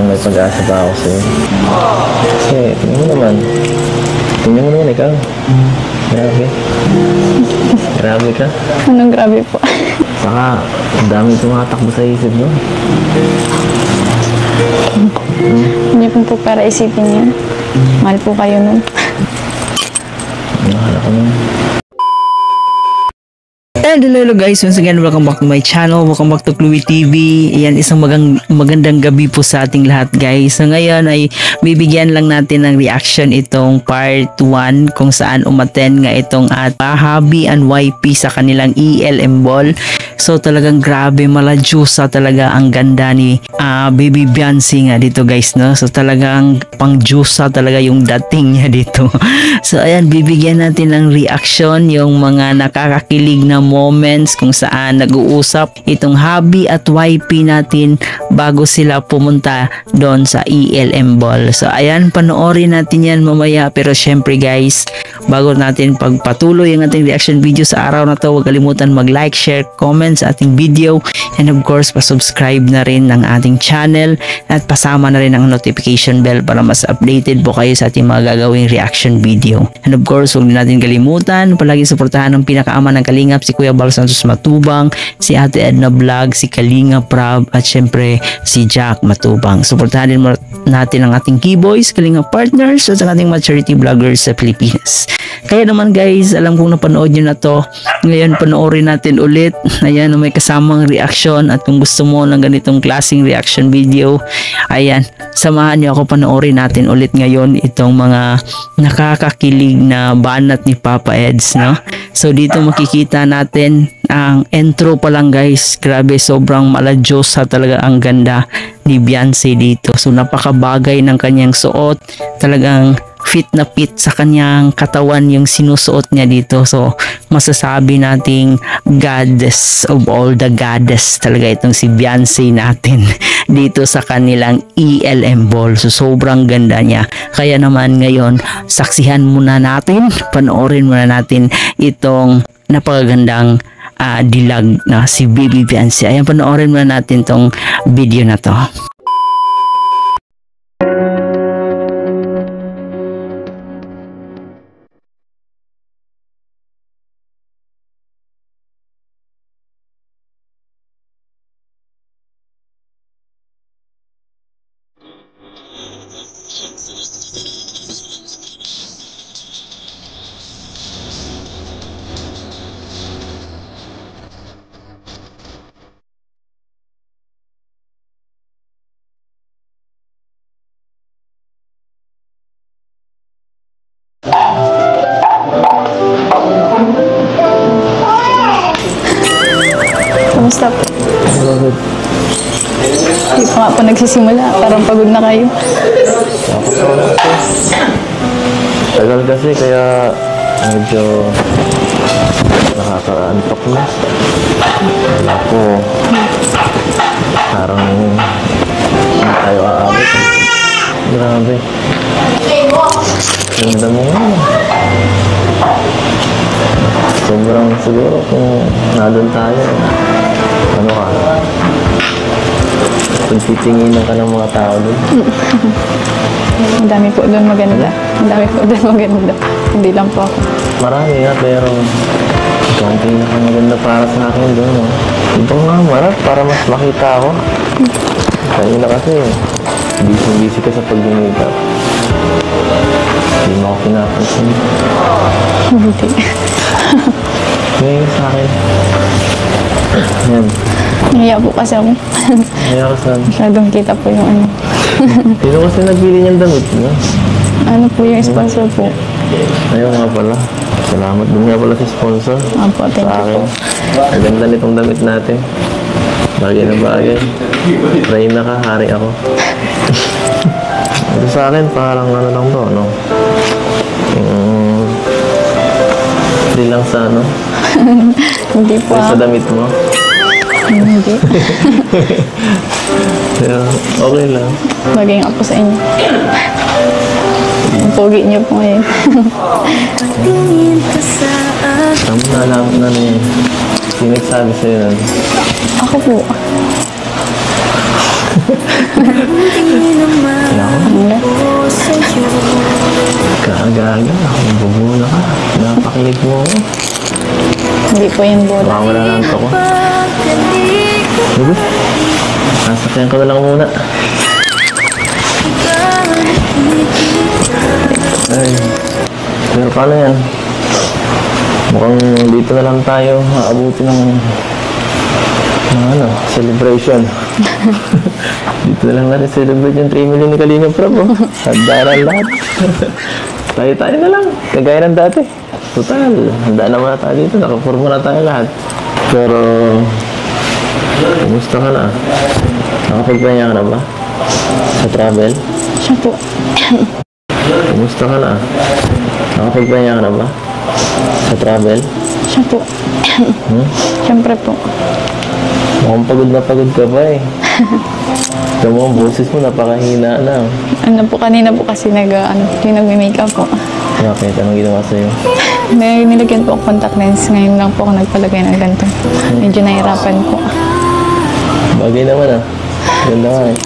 may pag-asa pa ako sa'yo. Kasi, tingnan mo naman. Tingnan mo naman ikaw. Grabe. Grabe ka. Anong grabe po? Saka, ang dami tumatakbo sa isip mo. Hindi po para isipin yun. Mahal po kayo nun. Mahal ako nun. And hello guys, once again, welcome back to my channel. Welcome back to Chloe TV. Ayan, isang magandang gabi po sa ating lahat guys. So ngayon ay bibigyan lang natin ng reaction itong part 1 kung saan umattend nga itong at Habi and YP sa kanilang ELM ball. So talagang grabe, malajusa talaga ang ganda ni Baby Beyonce nga dito guys, no? So talagang pangjusa talaga yung dating niya dito. So ayan, bibigyan natin ng reaction yung mga nakakakilig na moments kung saan nag-uusap itong Habi at YP natin bago sila pumunta doon sa ELM ball. So ayan, panoorin natin yan mamaya, pero syempre guys, bago natin pagpatuloy ang ating reaction video sa araw na to, huwag kalimutan mag-like, share, comment sa ating video, and of course pa-subscribe na rin ng ating channel at pasama na rin ang notification bell para mas updated po kayo sa ating mga gagawing reaction video. And of course, huwag natin kalimutan palagi suportahan ng pinakaama ng Kalingap, si Kuya Bal Santos Matubang, si Ate Edna Vlog, si Kalinga Prab, at syempre si Jack Matubang. Suportahan din natin ang ating Keyboys, Kalinga Partners, at ang ating mga charity vloggers sa Pilipinas. Kaya naman guys, alam kong napanood nyo na to. Ngayon panoorin natin ulit. Ayan, may kasamang reaction, at kung gusto mo ng ganitong klaseng reaction video, ayan, samahan nyo ako, panoorin natin ulit ngayon itong mga nakakakilig na banat ni Papa Eds, no? So dito makikita natin ang intro pa lang guys. Grabe, sobrang malajosa talaga ang ganda ni Beyonce dito. So napakabagay ng kanyang suot, talagang fit na fit sa kanyang katawan yung sinusuot niya dito. So masasabi nating goddess of all the goddess talaga itong si Beyonce natin dito sa kanilang ELM ball. So sobrang ganda niya. Kaya naman ngayon, saksihan muna natin, panoorin muna natin itong napakagandang dilag na si Baby Beyonce. Ayan, panoorin muna natin tong video na to. Kamusta po? Bakit? Hindi pa nga po nagsisimula. Parang pagod na kayo. Tagal kasi, kaya medyo nakaka-antok na. Wala po. Parang hindi tayo aabot. Grabe. Ganda mo nga. Sobrang siguro kung nandun tayo, ano ka, pagtitinginan ka ng mga tao doon. Ang dami po doon maganda. Ang dami po doon maganda. Hindi lang po ako. Marami nga, pero ikaw ang pinakamaganda para sa akin doon. No? Ibang nga marap para mas makita ako. Kaya na kasi, busy ka sa pag-makeup. Hindi mo ako pinapansin. Hindi. Ngayon sa akin. Yan. Nahiya po kasi ako. Kaya ka saan? Masyadong kita po yung ano. Sino kasi nagbili niyang damit mo? Ano po yung sponsor po? Ayaw nga pala. Salamat din nga pala sa sponsor. Apo, thank sa you akin. po. Ang ganda nitong damit natin. Bagay na bagay. Try na ka, hari ako. Ito sa akin, parang ano lang to, no? Hindi lang sa ano? Hindi po Sa damit mo? Hindi. Pero okay lang. Maging ako sa inyo. Ang pogi niyo po ngayon. Saan mo nalaman na niya? Sino nagsabi sa'yo nun? Ako po. po yung bola. Baka wala lang ito ko. Sige. Nasakyan ko na lang muna. Ay. Pero paano yan? Mukhang dito na lang tayo aabuti ng celebration. Dito na lang natin celebrate yung 3 million ni Kalinga Prab. Handaran lahat. Tayo na lang. Kagaya ng dati. Total. Handa naman na tayo dito. Nakaporma na tayo lahat. Pero, kumusta ka na? Nakapagpahinga ka na ba? Sa travel? Siya po. Kumusta ka na? Nakapagpahinga ka na ba? Sa travel? Siya po. Siyempre po. Mukhang pagod ka pa eh. Ito mo, ang boses mo napakahina na. Ano po, kanina po kasi yung nagme-makeup po. Bakit? Anong ginawa sa'yo? Nilagyan po ako contact lens. Ngayon lang po ako nagpalagay ng ganito. Medyo nahirapan po. Bagay naman ah. Ganda nga eh.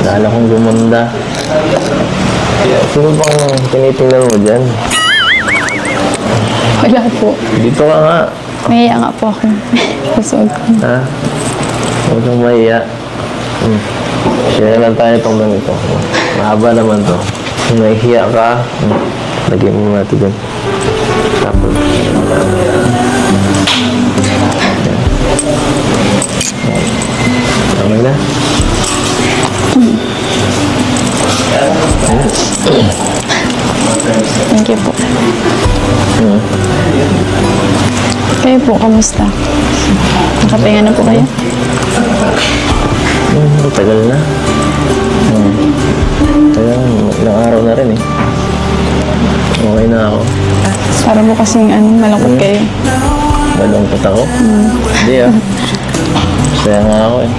Lalo kong gumanda. Sino bang tinitingnan mo dyan? Wala po. Dito ka nga. Nahiya nga po ako. Susuot ko. Ha? Huwag kang mahiya. Share lang tayo itong ganito. Mahaba naman to. Kung nahihiya ka, lagyan mo natin dyan. Tapos, okay na? Thank you po. Kayo po, kamusta? Nakapahinga na po kayo? Tagal na. Tagal, ilang araw na rin eh. Okay na ako. Para po kasing malungkot kayo. Malungkot ako? Hindi ah. Masaya nga ako eh.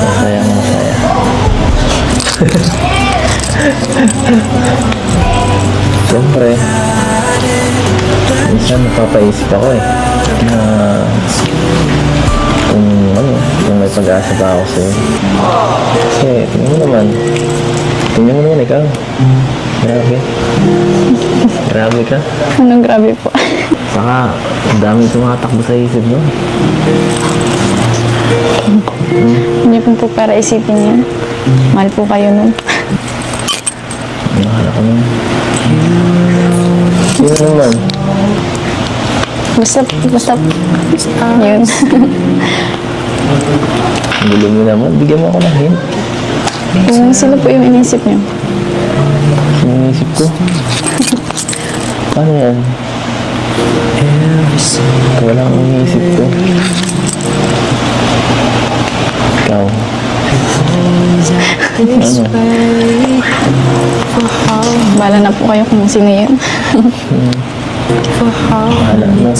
Masaya. Siyempre, minsan napapaisip ako eh. Na kung may pag-asa pa ako sa'yo. Kasi, tingnan mo naman ikaw. Grabe ka. Anong grabe po? Saka, ang dami tumatakbo sa isip mo. Hindi po para isipin yan. Mahal po kayo nun. Nakala ko naman. Sino naman? Basta, yun. Ang gulo mo naman. Bigyan mo ako ng hint. Kung sino po yung inisip niyo? Sinisip ko. Paano yan? Wala akong iniisip ko. Ikaw. Ano? Bala na po kayo kung sino yun. Bahala na.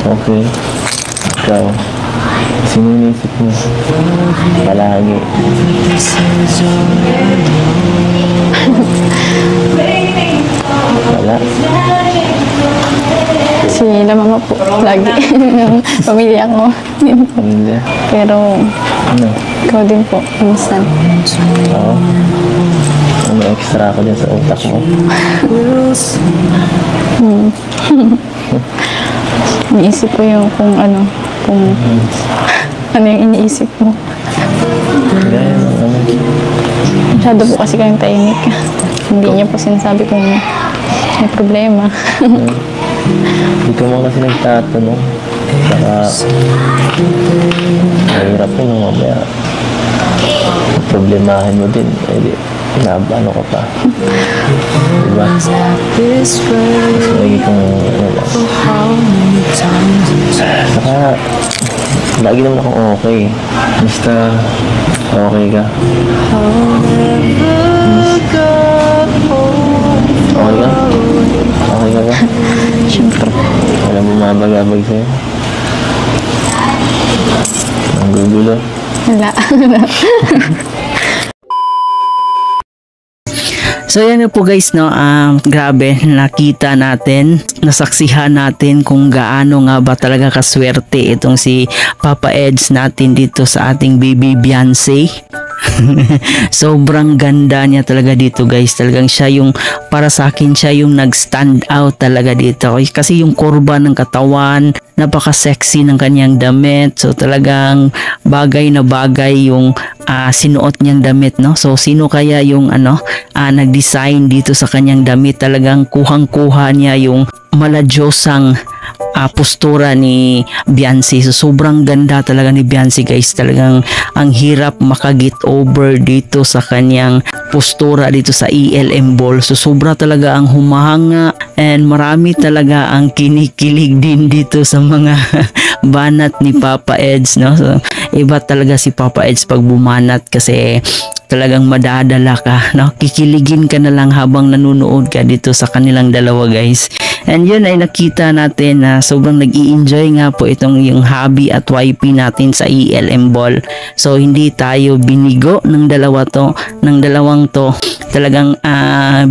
Okay. Ikaw. Sino inisip mo? Palagi. Wala. Si mama po, lagi. Pamilya ko. Pamilya. Pero, Ano? ikaw din po, minsan. Oo. Ano extra ako dyan sa utak mo? Iniisip ko yung kung ano yung iniisip mo. Gaya ng ano. Masyado po kasi kayong tahimik. Hindi niyo po sinasabi kung may problema. Hindi ka mo kasi nagtatanong. Saka, mahirap yun nung mamaya. Problemahin mo din. Eh di, ano ka pa. Diba? Mas lagi kang ano lang. Saka, lagi naman akong okay. Basta, okay ka. Okay ka? Okay ka ba? Siyempre. Wala mo mabagabag sa'yo? Ang gugulo. Wala. So yan na po guys, no, grabe, nakita natin, nasaksihan natin kung gaano nga ba talaga kaswerte itong si Papa Eds natin dito sa ating baby Beyonce. Sobrang ganda niya talaga dito guys. Talagang siya yung, para sa akin, siya yung nag-stand out talaga dito. Kasi yung kurba ng katawan, napaka-sexy ng kanyang damit. So talagang bagay na bagay yung sinuot niyang damit, no? So sino kaya yung nag-design dito sa kanyang damit? Talagang kuhang-kuha niya yung maladyosang postura ni Beyonce. So sobrang ganda talaga ni Beyonce guys. Talagang ang hirap makagit over dito sa kanyang postura dito sa ELM Ball. So sobra talaga ang humahanga and marami talaga ang kinikilig din dito sa mga banat ni Papa Eds, no? So iba talaga si Papa Eds pag bumanat kasi talagang madadala ka, no? Kikiligin ka na lang habang nanonood ka dito sa kanilang dalawa guys. And yun ay nakita natin na sobrang nag-i-enjoy nga po itong yung hobby at YP natin sa ELM Ball. So hindi tayo binigo ng dalawang to. Talagang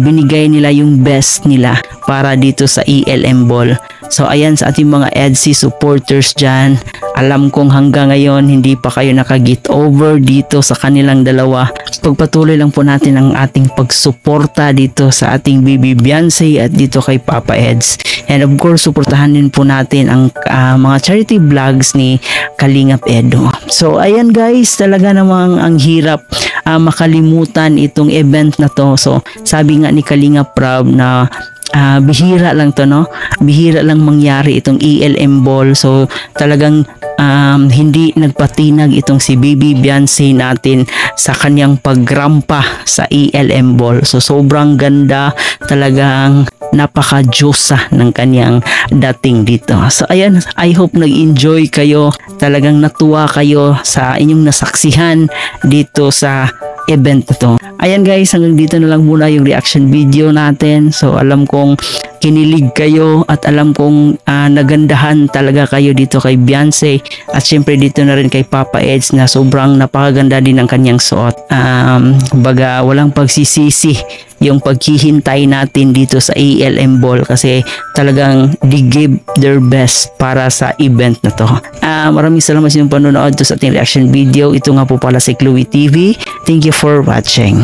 binigay nila yung best nila para dito sa ELM Ball. So ayan sa ating mga EDSI supporters dyan, alam kong hanggang ngayon hindi pa kayo nakagit over dito sa kanilang dalawa. Pagpatuloy lang po natin ang ating pagsuporta dito sa ating baby Beyonce at dito kay Papa Eds. And of course, suportahan din po natin ang mga charity vlogs ni Kalingap Edo. So ayan guys, talaga namang ang hirap makalimutan itong event na to. So sabi nga ni Kalingap Prab na bihira lang to, no? Bihira lang mangyari itong ELM Ball. So talagang hindi nagpatinag itong si Baby Beyonce natin sa kanyang pagrampa sa ELM Ball. So sobrang ganda, talagang napaka-diyosa ng kanyang dating dito. So ayan, I hope nag-enjoy kayo, talagang natuwa kayo sa inyong nasaksihan dito sa event na to. Ayan guys, hanggang dito na lang muna yung reaction video natin. So alam kong kinilig kayo at alam kong nagandahan talaga kayo dito kay Beyonce at syempre dito na rin kay Papa Eds na sobrang napakaganda din ang kanyang suot. Baga walang pagsisisi yung paghihintay natin dito sa ELM Ball kasi talagang they gave their best para sa event na to. Maraming salamat sa inyong panonood to sa ating reaction video. Ito nga po pala si Chloe TV. Thank you for watching.